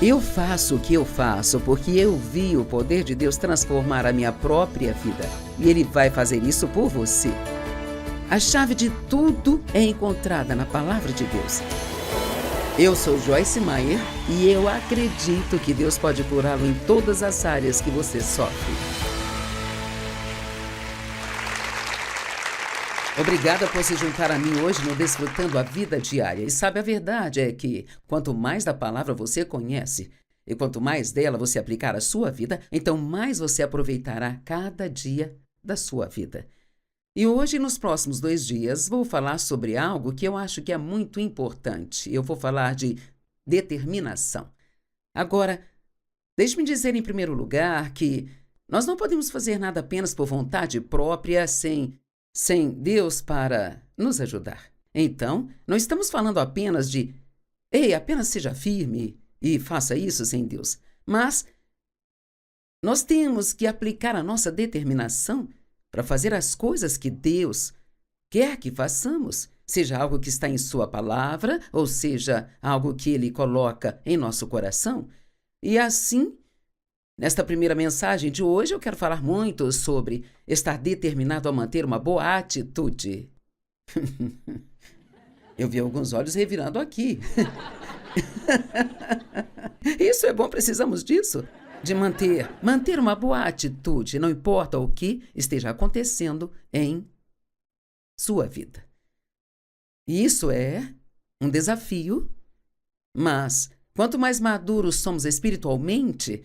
Eu faço o que eu faço porque eu vi o poder de Deus transformar a minha própria vida. E Ele vai fazer isso por você. A chave de tudo é encontrada na Palavra de Deus. Eu sou Joyce Meyer e eu acredito que Deus pode curá-lo em todas as áreas que você sofre. Obrigada por se juntar a mim hoje no Desfrutando a Vida Diária. E sabe, a verdade é que quanto mais da palavra você conhece e quanto mais dela você aplicar à sua vida, então mais você aproveitará cada dia da sua vida. E hoje, nos próximos 2 dias, vou falar sobre algo que eu acho que é muito importante. Eu vou falar de determinação. Agora, deixe-me dizer em primeiro lugar que nós não podemos fazer nada apenas por vontade própria, sem Deus para nos ajudar. Então, não estamos falando apenas de, apenas seja firme e faça isso sem Deus. Mas nós temos que aplicar a nossa determinação para fazer as coisas que Deus quer que façamos, seja algo que está em Sua palavra, ou seja, algo que Ele coloca em nosso coração. E assim, nesta primeira mensagem de hoje, eu quero falar muito sobre estar determinado a manter uma boa atitude. Eu vi alguns olhos revirando aqui. Isso é bom, precisamos disso. De manter uma boa atitude, não importa o que esteja acontecendo em sua vida. E isso é um desafio, mas quanto mais maduros somos espiritualmente,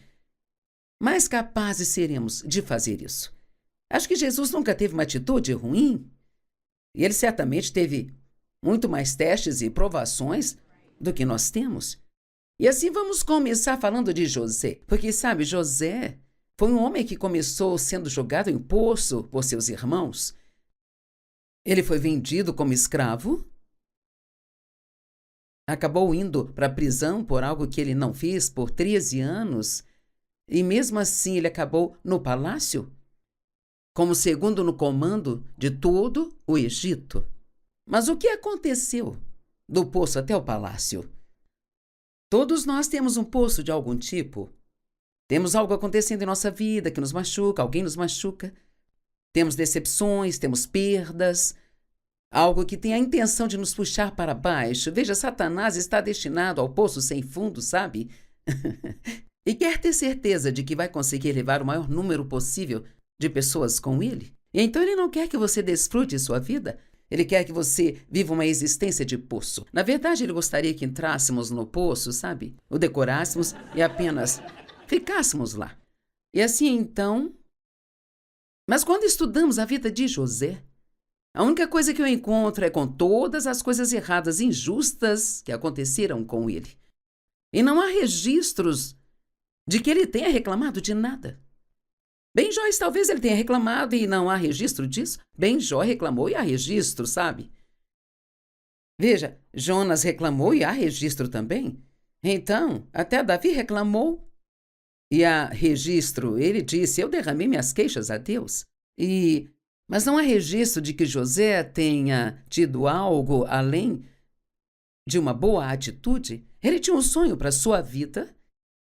mais capazes seremos de fazer isso. Acho que Jesus nunca teve uma atitude ruim, e ele certamente teve muito mais testes e provações do que nós temos. E assim vamos começar falando de José, porque sabe, José foi um homem que começou sendo jogado em poço por seus irmãos. Ele foi vendido como escravo, acabou indo para a prisão por algo que ele não fez por 13 anos, e mesmo assim ele acabou no palácio, como segundo no comando de todo o Egito. Mas o que aconteceu do poço até o palácio? Todos nós temos um poço de algum tipo. Temos algo acontecendo em nossa vida que nos machuca, alguém nos machuca. Temos decepções, temos perdas, algo que tem a intenção de nos puxar para baixo. Veja, Satanás está destinado ao poço sem fundo, sabe? E quer ter certeza de que vai conseguir levar o maior número possível de pessoas com ele. E então ele não quer que você desfrute sua vida. Ele quer que você viva uma existência de poço. Na verdade, ele gostaria que entrássemos no poço, sabe? O decorássemos e apenas ficássemos lá. E assim, então... Mas quando estudamos a vida de José, a única coisa que eu encontro é com todas as coisas erradas, injustas que aconteceram com ele. E não há registros de que ele tenha reclamado de nada. Ben Joyce, talvez ele tenha reclamado e não há registro disso. Ben Jó reclamou e há registro, sabe? Veja, Jonas reclamou e há registro também. Então, até Davi reclamou e há registro. Ele disse, eu derramei minhas queixas a Deus. Mas não há registro de que José tenha tido algo além de uma boa atitude. Ele tinha um sonho para sua vida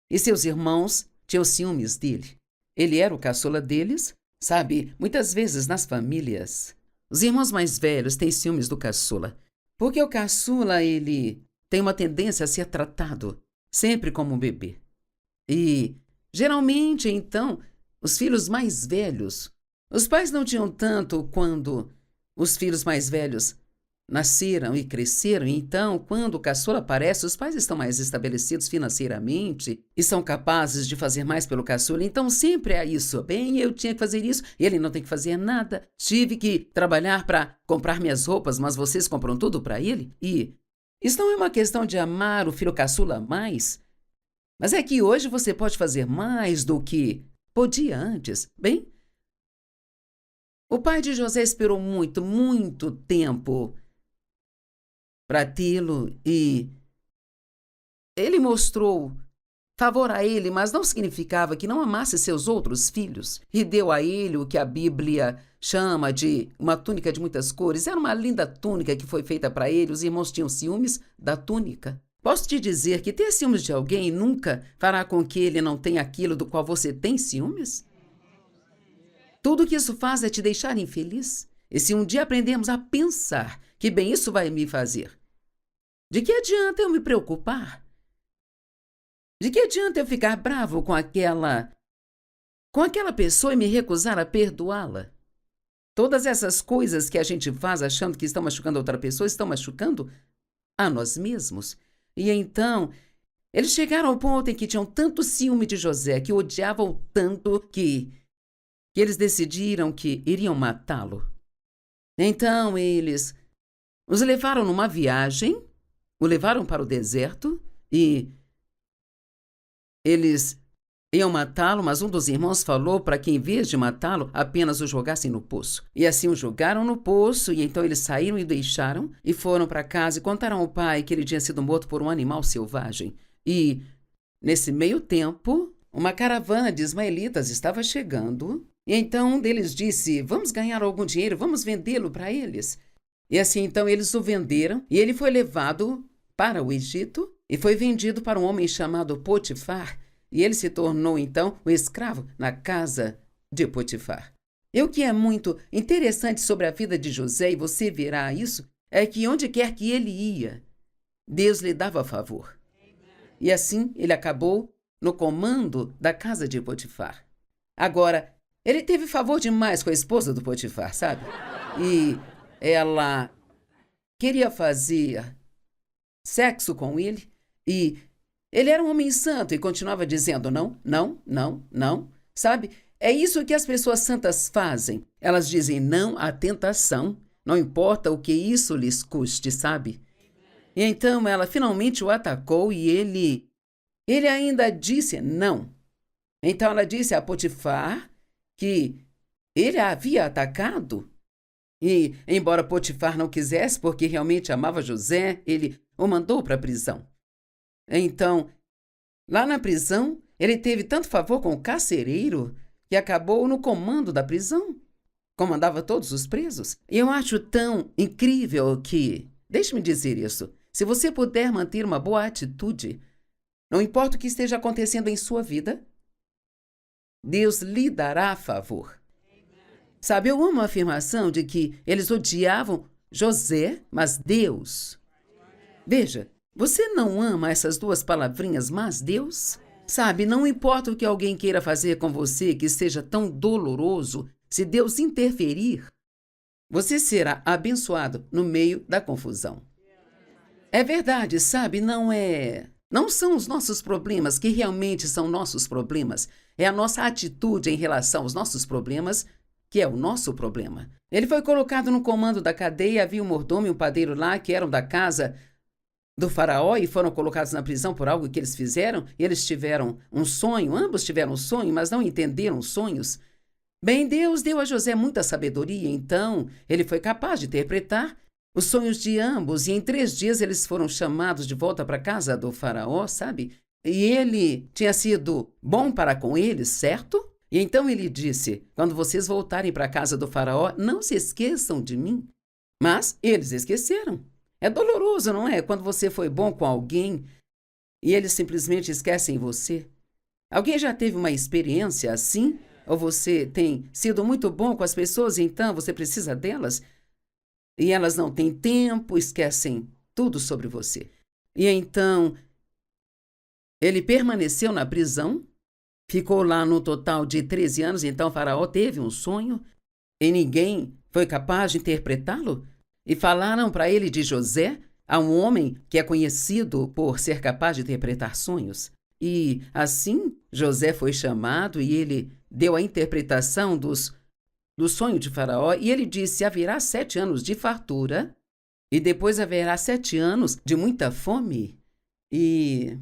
e seus irmãos tinham ciúmes dele. Ele era o caçula deles. Sabe, muitas vezes nas famílias, os irmãos mais velhos têm ciúmes do caçula. Porque o caçula, ele tem uma tendência a ser tratado sempre como um bebê. E, geralmente, então, os filhos mais velhos, os pais não tinham tanto quando os filhos mais velhos nasceram e cresceram, e então, quando o caçula aparece, os pais estão mais estabelecidos financeiramente e são capazes de fazer mais pelo caçula. Então, sempre é isso. Bem, eu tinha que fazer isso, ele não tem que fazer nada. Tive que trabalhar para comprar minhas roupas, mas vocês compram tudo para ele? E isso não é uma questão de amar o filho caçula mais, mas é que hoje você pode fazer mais do que podia antes. Bem, o pai de José esperou muito, muito tempo para tê-lo e ele mostrou favor a ele, mas não significava que não amasse seus outros filhos e deu a ele o que a Bíblia chama de uma túnica de muitas cores. Era uma linda túnica que foi feita para ele. Os irmãos tinham ciúmes da túnica. Posso te dizer que ter ciúmes de alguém nunca fará com que ele não tenha aquilo do qual você tem ciúmes? Tudo o que isso faz é te deixar infeliz. E se um dia aprendermos a pensar que bem isso vai me fazer, de que adianta eu me preocupar? De que adianta eu ficar bravo com aquela pessoa e me recusar a perdoá-la? Todas essas coisas que a gente faz achando que estão machucando outra pessoa, estão machucando a nós mesmos. E então, eles chegaram ao ponto em que tinham tanto ciúme de José, que o odiavam tanto que eles decidiram que iriam matá-lo. Então, eles os levaram numa viagem, o levaram para o deserto e eles iam matá-lo, mas um dos irmãos falou para que, em vez de matá-lo, apenas o jogassem no poço. E assim o jogaram no poço, e então eles saíram e o deixaram, e foram para casa e contaram ao pai que ele tinha sido morto por um animal selvagem. E, nesse meio tempo, uma caravana de ismaelitas estava chegando, e então um deles disse: vamos ganhar algum dinheiro, vamos vendê-lo para eles. E assim então eles o venderam, e ele foi levado para o Egito, e foi vendido para um homem chamado Potifar, e ele se tornou, então, o escravo na casa de Potifar. E o que é muito interessante sobre a vida de José, e você verá isso, é que onde quer que ele ia, Deus lhe dava favor. E assim ele acabou no comando da casa de Potifar. Agora, ele teve favor demais com a esposa do Potifar, sabe? E ela queria fazer sexo com ele, e ele era um homem santo e continuava dizendo não, não, não, não, sabe? É isso que as pessoas santas fazem. Elas dizem não à tentação, não importa o que isso lhes custe, sabe? E então ela finalmente o atacou e ele ainda disse não. Então ela disse a Potifar que ele a havia atacado. E, embora Potifar não quisesse, porque realmente amava José, ele o mandou para a prisão. Então, lá na prisão, ele teve tanto favor com o carcereiro que acabou no comando da prisão. Comandava todos os presos. E eu acho tão incrível que, deixe-me dizer isso, se você puder manter uma boa atitude, não importa o que esteja acontecendo em sua vida, Deus lhe dará favor. Sabe, eu amo a afirmação de que eles odiavam José, mas Deus. Veja, você não ama essas duas palavrinhas, mas Deus? Sabe, não importa o que alguém queira fazer com você que seja tão doloroso, se Deus interferir, você será abençoado no meio da confusão. É verdade, sabe, não são os nossos problemas que realmente são nossos problemas. É a nossa atitude em relação aos nossos problemas que é o nosso problema. Ele foi colocado no comando da cadeia, havia um mordomo e um padeiro lá que eram da casa do faraó e foram colocados na prisão por algo que eles fizeram, e eles tiveram um sonho, ambos tiveram um sonho, mas não entenderam os sonhos. Bem, Deus deu a José muita sabedoria, então ele foi capaz de interpretar os sonhos de ambos, e em 3 dias eles foram chamados de volta para a casa do faraó, sabe? E ele tinha sido bom para com eles, certo? E então ele disse: quando vocês voltarem para a casa do faraó, não se esqueçam de mim. Mas eles esqueceram. É doloroso, não é? Quando você foi bom com alguém e eles simplesmente esquecem você. Alguém já teve uma experiência assim? Ou você tem sido muito bom com as pessoas e então você precisa delas? E elas não têm tempo, esquecem tudo sobre você. E então ele permaneceu na prisão, ficou lá no total de 13 anos, então o faraó teve um sonho e ninguém foi capaz de interpretá-lo. E falaram para ele de José, a um homem que é conhecido por ser capaz de interpretar sonhos. E assim José foi chamado e ele deu a interpretação do sonho de Faraó, e ele disse: haverá 7 anos de fartura e depois haverá 7 anos de muita fome. E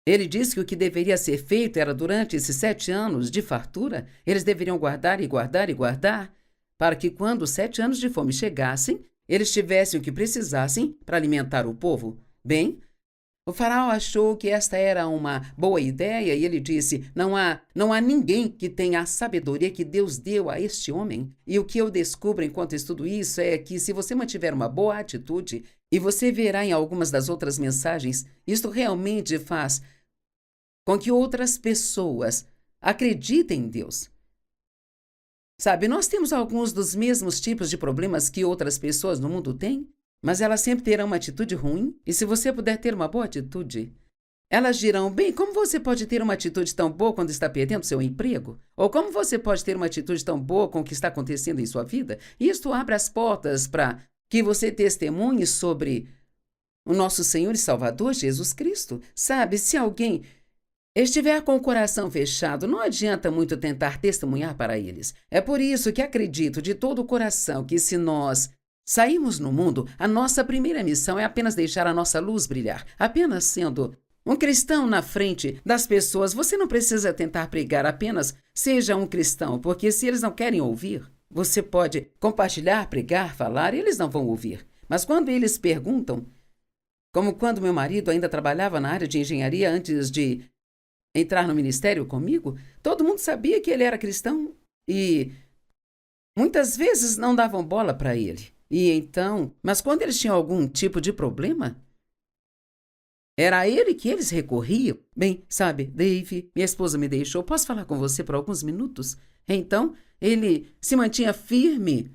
ele disse que o que deveria ser feito era, durante esses 7 anos de fartura, eles deveriam guardar e guardar e guardar, para que quando os 7 anos de fome chegassem, eles tivessem o que precisassem para alimentar o povo. Bem, O faraó achou que esta era uma boa ideia e ele disse: não há ninguém que tenha a sabedoria que Deus deu a este homem. E o que eu descubro enquanto estudo isso é que se você mantiver uma boa atitude, e você verá em algumas das outras mensagens, isto realmente faz com que outras pessoas acreditem em Deus. Sabe, nós temos alguns dos mesmos tipos de problemas que outras pessoas no mundo têm, mas elas sempre terão uma atitude ruim, e se você puder ter uma boa atitude, elas dirão: bem, como você pode ter uma atitude tão boa quando está perdendo seu emprego? Ou como você pode ter uma atitude tão boa com o que está acontecendo em sua vida? E isto abre as portas para que você testemunhe sobre o nosso Senhor e Salvador Jesus Cristo. Sabe, se alguém estiver com o coração fechado, não adianta muito tentar testemunhar para eles. É por isso que acredito de todo o coração que se nós sairmos no mundo, a nossa primeira missão é apenas deixar a nossa luz brilhar. Apenas sendo um cristão na frente das pessoas, você não precisa tentar pregar, apenas seja um cristão, porque se eles não querem ouvir, você pode compartilhar, pregar, falar, e eles não vão ouvir. Mas quando eles perguntam, como quando meu marido ainda trabalhava na área de engenharia antes de entrar no ministério comigo, todo mundo sabia que ele era cristão e muitas vezes não davam bola para ele. E então, mas quando eles tinham algum tipo de problema, era a ele que eles recorriam. Bem, sabe, Dave, minha esposa me deixou, posso falar com você por alguns minutos? Então, ele se mantinha firme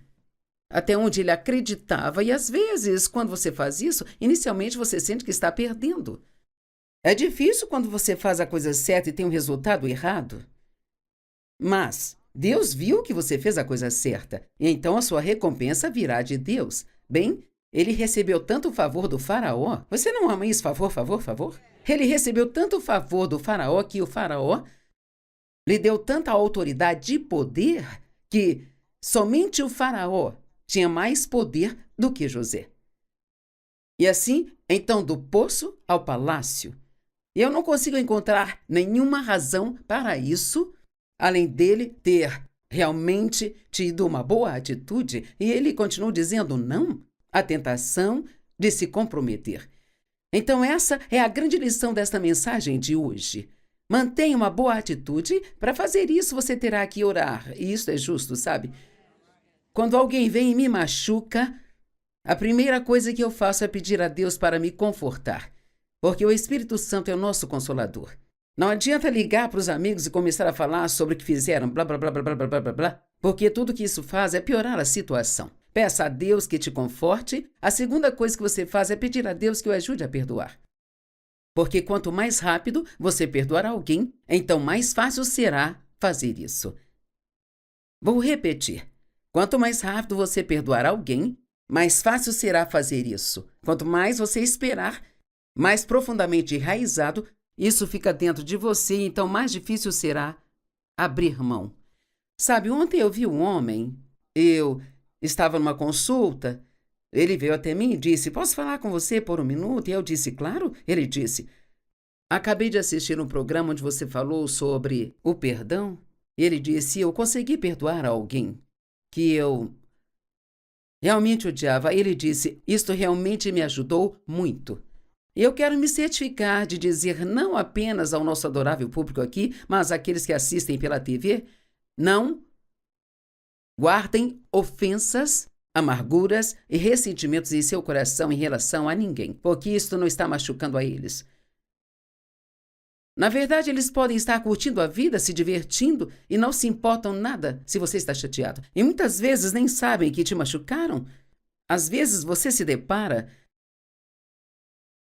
até onde ele acreditava, e às vezes, quando você faz isso, inicialmente você sente que está perdendo. É difícil quando você faz a coisa certa e tem um resultado errado. Mas Deus viu que você fez a coisa certa, e então a sua recompensa virá de Deus. Bem, ele recebeu tanto favor do faraó. Você não ama isso? Favor, favor, favor? Ele recebeu tanto favor do faraó que o faraó lhe deu tanta autoridade e poder que somente o faraó tinha mais poder do que José. E assim, então, do poço ao palácio. E eu não consigo encontrar nenhuma razão para isso, além dele ter realmente tido uma boa atitude, e ele continuou dizendo não à tentação de se comprometer. Então essa é a grande lição desta mensagem de hoje. Mantenha uma boa atitude. Para fazer isso, você terá que orar, e isso é justo, sabe? Quando alguém vem e me machuca, a primeira coisa que eu faço é pedir a Deus para me confortar, porque o Espírito Santo é o nosso consolador. Não adianta ligar para os amigos e começar a falar sobre o que fizeram, blá, blá, blá, blá, blá, blá, blá, blá, porque tudo que isso faz é piorar a situação. Peça a Deus que te conforte. A segunda coisa que você faz é pedir a Deus que o ajude a perdoar. Porque quanto mais rápido você perdoar alguém, então mais fácil será fazer isso. Vou repetir. Quanto mais rápido você perdoar alguém, mais fácil será fazer isso. Quanto mais você esperar, mais profundamente enraizado isso fica dentro de você, então mais difícil será abrir mão. Sabe, ontem eu vi um homem, eu estava numa consulta, ele veio até mim e disse: posso falar com você por um minuto? E eu disse: claro. Ele disse: acabei de assistir um programa onde você falou sobre o perdão. Ele disse: eu consegui perdoar alguém que eu realmente odiava. Ele disse: isto realmente me ajudou muito. Eu quero me certificar de dizer não apenas ao nosso adorável público aqui, mas àqueles que assistem pela TV, não guardem ofensas, amarguras e ressentimentos em seu coração em relação a ninguém, porque isto não está machucando a eles. Na verdade, eles podem estar curtindo a vida, se divertindo e não se importam nada se você está chateado. E muitas vezes nem sabem que te machucaram. Às vezes você se depara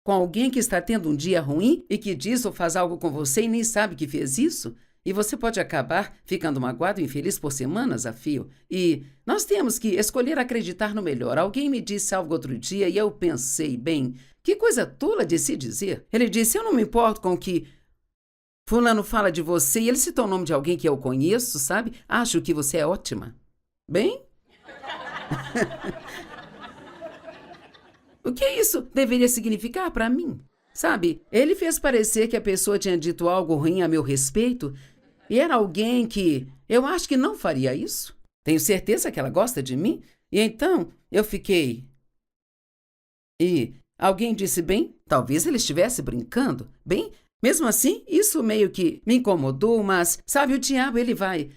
com alguém que está tendo um dia ruim e que diz ou faz algo com você e nem sabe que fez isso, e você pode acabar ficando magoado e infeliz por semanas a fio. E nós temos que escolher acreditar no melhor. Alguém me disse algo outro dia e eu pensei, bem, que coisa tola de se dizer. Ele disse: eu não me importo com o que fulano fala de você, e ele citou o nome de alguém que eu conheço, sabe? Acho que você é ótima. Bem? O que isso deveria significar para mim? Sabe, ele fez parecer que a pessoa tinha dito algo ruim a meu respeito e era alguém que eu acho que não faria isso. Tenho certeza que ela gosta de mim. E então eu fiquei. E Alguém disse, bem, talvez ele estivesse brincando. Bem, mesmo assim, isso meio que me incomodou, mas, sabe, o diabo, ele vai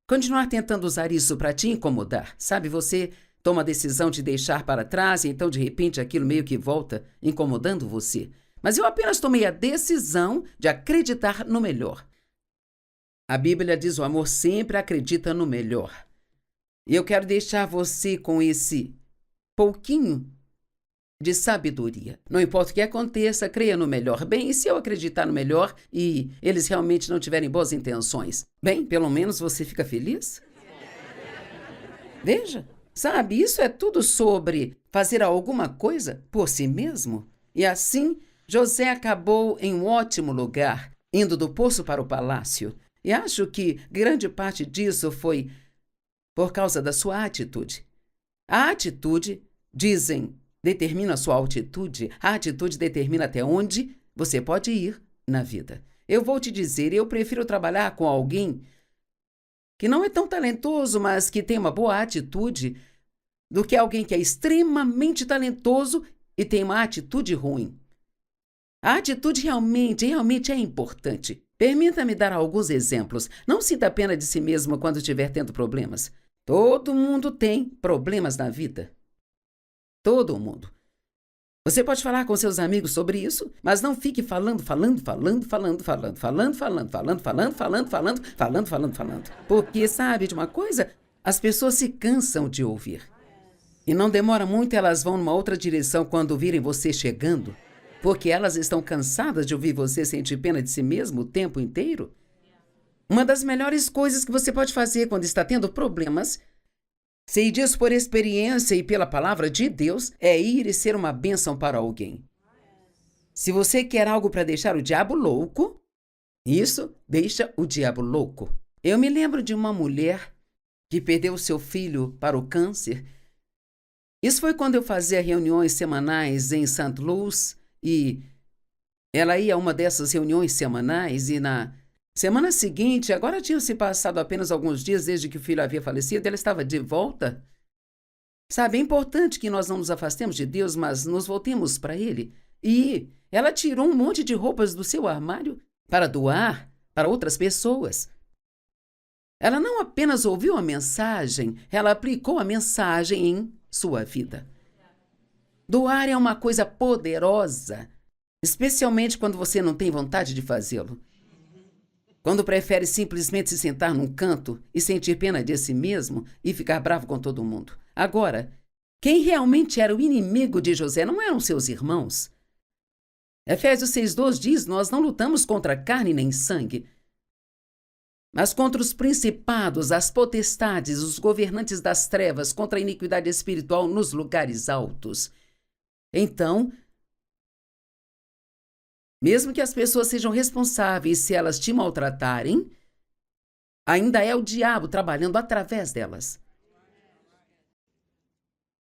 continuar tentando usar isso para te incomodar. Sabe, você toma a decisão de deixar para trás e então, de repente, aquilo meio que volta incomodando você. Mas eu apenas tomei a decisão de acreditar no melhor. A Bíblia diz: o amor sempre acredita no melhor. E eu quero deixar você com esse pouquinho de sabedoria. Não importa o que aconteça, creia no melhor. Bem, e se eu acreditar no melhor e eles realmente não tiverem boas intenções? Bem, pelo menos você fica feliz? Veja, sabe, isso é tudo sobre fazer alguma coisa por si mesmo. E assim, José acabou em um ótimo lugar, indo do poço para o palácio. E acho que grande parte disso foi por causa da sua atitude. A atitude, dizem, determina a sua altitude. A atitude determina até onde você pode ir na vida. Eu vou te dizer, eu prefiro trabalhar com alguém que não é tão talentoso, mas que tem uma boa atitude, do que alguém que é extremamente talentoso e tem uma atitude ruim. A atitude realmente é importante. Permita-me dar alguns exemplos. Não sinta pena de si mesmo quando estiver tendo problemas. Todo mundo tem problemas na vida. Todo mundo. Você pode falar com seus amigos sobre isso, mas não fique falando. Porque, sabe de uma coisa? As pessoas se cansam de ouvir. E não demora muito, elas vão numa outra direção quando virem você chegando. Porque elas estão cansadas de ouvir você sentir pena de si mesmo o tempo inteiro. Uma das melhores coisas que você pode fazer quando está tendo problemas, sei disso por experiência e pela palavra de Deus, é ir e ser uma bênção para alguém. Se você quer algo para deixar o diabo louco, isso deixa o diabo louco. Eu me lembro de uma mulher que perdeu seu filho para o câncer. Isso foi quando eu fazia reuniões semanais em St. Louis. E ela ia a uma dessas reuniões semanais e na semana seguinte, agora tinham se passado apenas alguns dias desde que o filho havia falecido, ela estava de volta. Sabe, é importante que nós não nos afastemos de Deus, mas nos voltemos para Ele. E ela tirou um monte de roupas do seu armário para doar para outras pessoas. Ela não apenas ouviu a mensagem, ela aplicou a mensagem em sua vida. Doar é uma coisa poderosa, especialmente quando você não tem vontade de fazê-lo. Quando prefere simplesmente se sentar num canto e sentir pena de si mesmo e ficar bravo com todo mundo. Agora, quem realmente era o inimigo de José não eram seus irmãos. Efésios 6:2 diz: nós não lutamos contra carne nem sangue, mas contra os principados, as potestades, os governantes das trevas, contra a iniquidade espiritual nos lugares altos. Então, mesmo que as pessoas sejam responsáveis se elas te maltratarem, ainda é o diabo trabalhando através delas.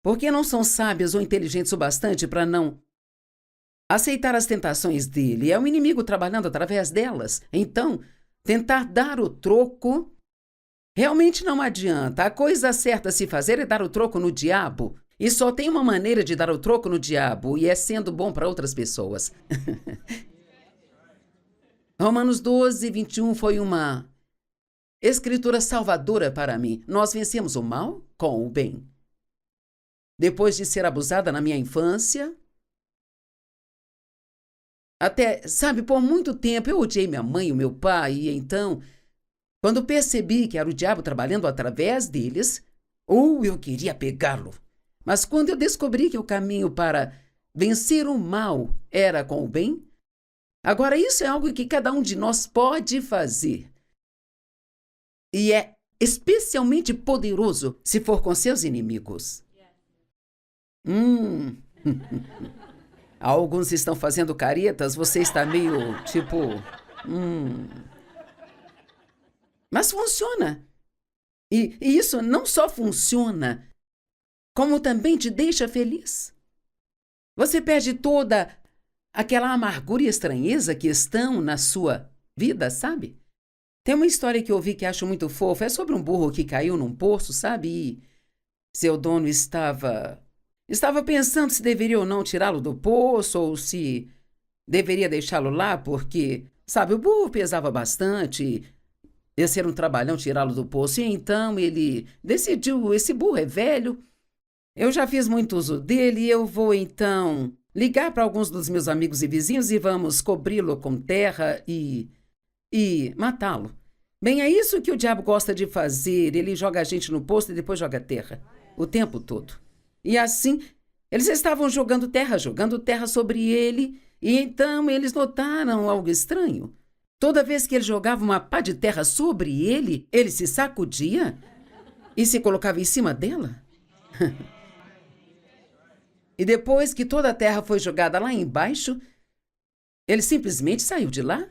Porque não são sábias ou inteligentes o bastante para não aceitar as tentações dele. É o inimigo trabalhando através delas. Então, tentar dar o troco realmente não adianta. A coisa certa a se fazer é dar o troco no diabo. E só tem uma maneira de dar o troco no diabo, e é sendo bom para outras pessoas. Romanos 12:21 foi uma escritura salvadora para mim. Nós vencemos o mal com o bem. Depois de ser abusada na minha infância, até, sabe, por muito tempo eu odiei minha mãe e o meu pai, e então, quando percebi que era o diabo trabalhando através deles, eu queria pegá-lo. Mas quando eu descobri que o caminho para vencer o mal era com o bem, agora isso é algo que cada um de nós pode fazer. E é especialmente poderoso se for com seus inimigos. Alguns estão fazendo caretas, você está meio tipo... Mas funciona. E isso não só funciona, como também te deixa feliz. Você perde toda aquela amargura e estranheza que estão na sua vida, sabe? Tem uma história que eu ouvi que acho muito fofa, é sobre um burro que caiu num poço, sabe? E seu dono estava Estava pensando se deveria ou não tirá-lo do poço ou se deveria deixá-lo lá, porque, sabe, o burro pesava bastante. Ia ser um trabalhão tirá-lo do poço. E então ele decidiu: esse burro é velho, eu já fiz muito uso dele e eu vou então ligar para alguns dos meus amigos e vizinhos e vamos cobri-lo com terra e matá-lo. Bem, é isso que o diabo gosta de fazer. Ele joga a gente no poço e depois joga terra o tempo todo. E assim, eles estavam jogando terra sobre ele, e então eles notaram algo estranho. Toda vez que ele jogava uma pá de terra sobre ele se sacudia e se colocava em cima dela. E depois que toda a terra foi jogada lá embaixo, ele simplesmente saiu de lá.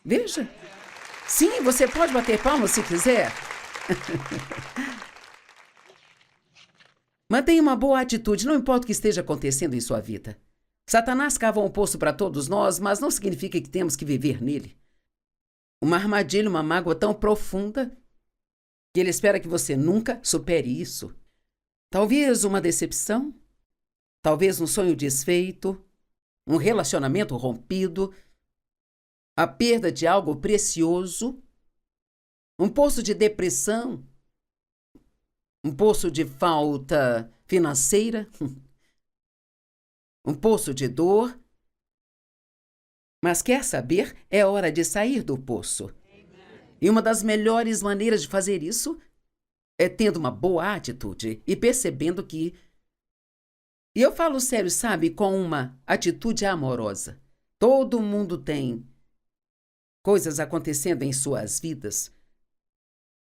Veja. Sim, você pode bater palmas se quiser. Mantenha uma boa atitude, não importa o que esteja acontecendo em sua vida. Satanás cava um poço para todos nós, mas não significa que temos que viver nele. Uma armadilha, uma mágoa tão profunda que ele espera que você nunca supere isso. Talvez uma decepção, talvez um sonho desfeito, um relacionamento rompido, a perda de algo precioso, um poço de depressão, um poço de falta financeira, um poço de dor. Mas quer saber? É hora de sair do poço. E uma das melhores maneiras de fazer isso é tendo uma boa atitude e percebendo que... E eu falo sério, sabe, com uma atitude amorosa. Todo mundo tem coisas acontecendo em suas vidas.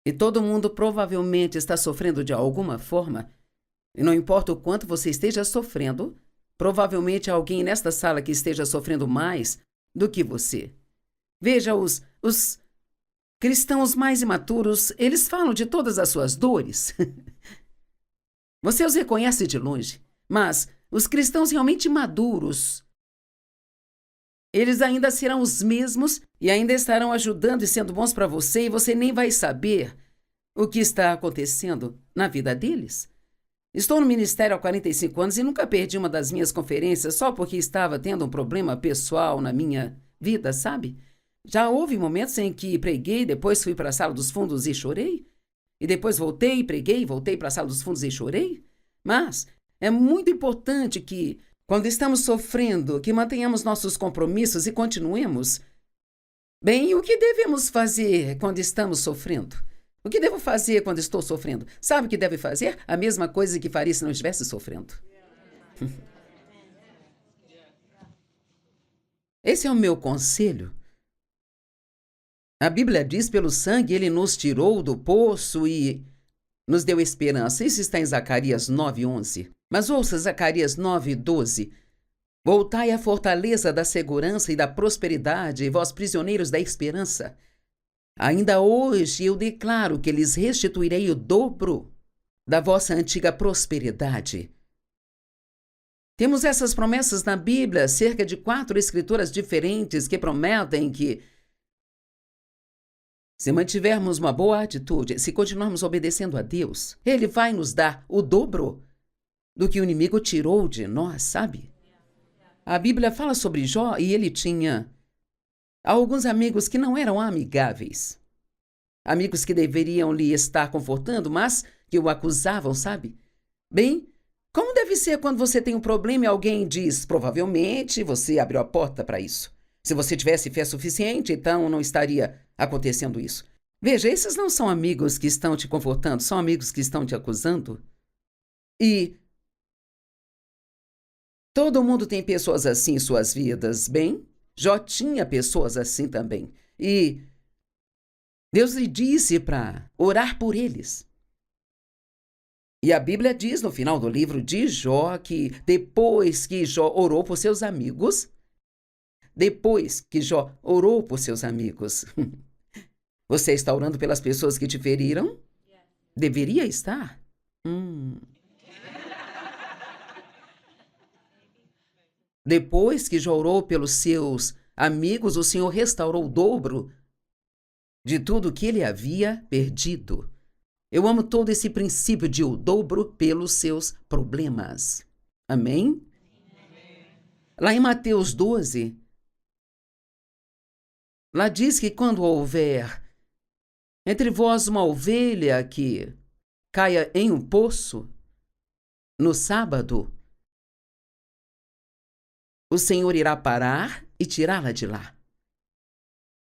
E todo mundo provavelmente está sofrendo de alguma forma. E não importa o quanto você esteja sofrendo, provavelmente há alguém nesta sala que esteja sofrendo mais do que você. Veja, os cristãos mais imaturos, eles falam de todas as suas dores. Você os reconhece de longe, mas os cristãos realmente maduros, eles ainda serão os mesmos e ainda estarão ajudando e sendo bons para você, e você nem vai saber o que está acontecendo na vida deles. Estou no ministério há 45 anos e nunca perdi uma das minhas conferências só porque estava tendo um problema pessoal na minha vida, sabe? Já houve momentos em que preguei, depois fui para a sala dos fundos e chorei. E depois voltei, preguei, voltei para a sala dos fundos e chorei. Mas é muito importante que, quando estamos sofrendo, que mantenhamos nossos compromissos e continuemos. Bem, o que devemos fazer quando estamos sofrendo? O que devo fazer quando estou sofrendo? Sabe o que deve fazer? A mesma coisa que faria se não estivesse sofrendo. Esse é o meu conselho. A Bíblia diz: pelo sangue ele nos tirou do poço e nos deu esperança. Isso está em Zacarias 9:11. Mas ouça Zacarias 9:12. Voltai à fortaleza da segurança e da prosperidade, vós prisioneiros da esperança. Ainda hoje eu declaro que lhes restituirei o dobro da vossa antiga prosperidade. Temos essas promessas na Bíblia, cerca de 4 escrituras diferentes que prometem que, se mantivermos uma boa atitude, se continuarmos obedecendo a Deus, Ele vai nos dar o dobro do que o inimigo tirou de nós, sabe? A Bíblia fala sobre Jó e ele tinha alguns amigos que não eram amigáveis. Amigos que deveriam lhe estar confortando, mas que o acusavam, sabe? Bem, como deve ser quando você tem um problema e alguém diz: provavelmente você abriu a porta para isso. Se você tivesse fé suficiente, então não estaria acontecendo isso. Veja, esses não são amigos que estão te confortando, são amigos que estão te acusando. E todo mundo tem pessoas assim em suas vidas, bem? Jó tinha pessoas assim também. E Deus lhe disse para orar por eles. E a Bíblia diz no final do livro de Jó que depois que Jó orou por seus amigos, você está orando pelas pessoas que te feriram? Deveria estar. Depois que Jó orou pelos seus amigos, o Senhor restaurou o dobro de tudo que ele havia perdido. Eu amo todo esse princípio de o dobro pelos seus problemas. Amém? Lá em Mateus 12, lá diz que quando houver entre vós uma ovelha que caia em um poço, no sábado, o Senhor irá parar e tirá-la de lá.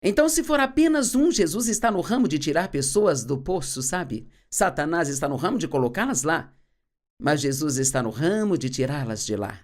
Então, se for apenas um, Jesus está no ramo de tirar pessoas do poço, sabe? Satanás está no ramo de colocá-las lá, mas Jesus está no ramo de tirá-las de lá.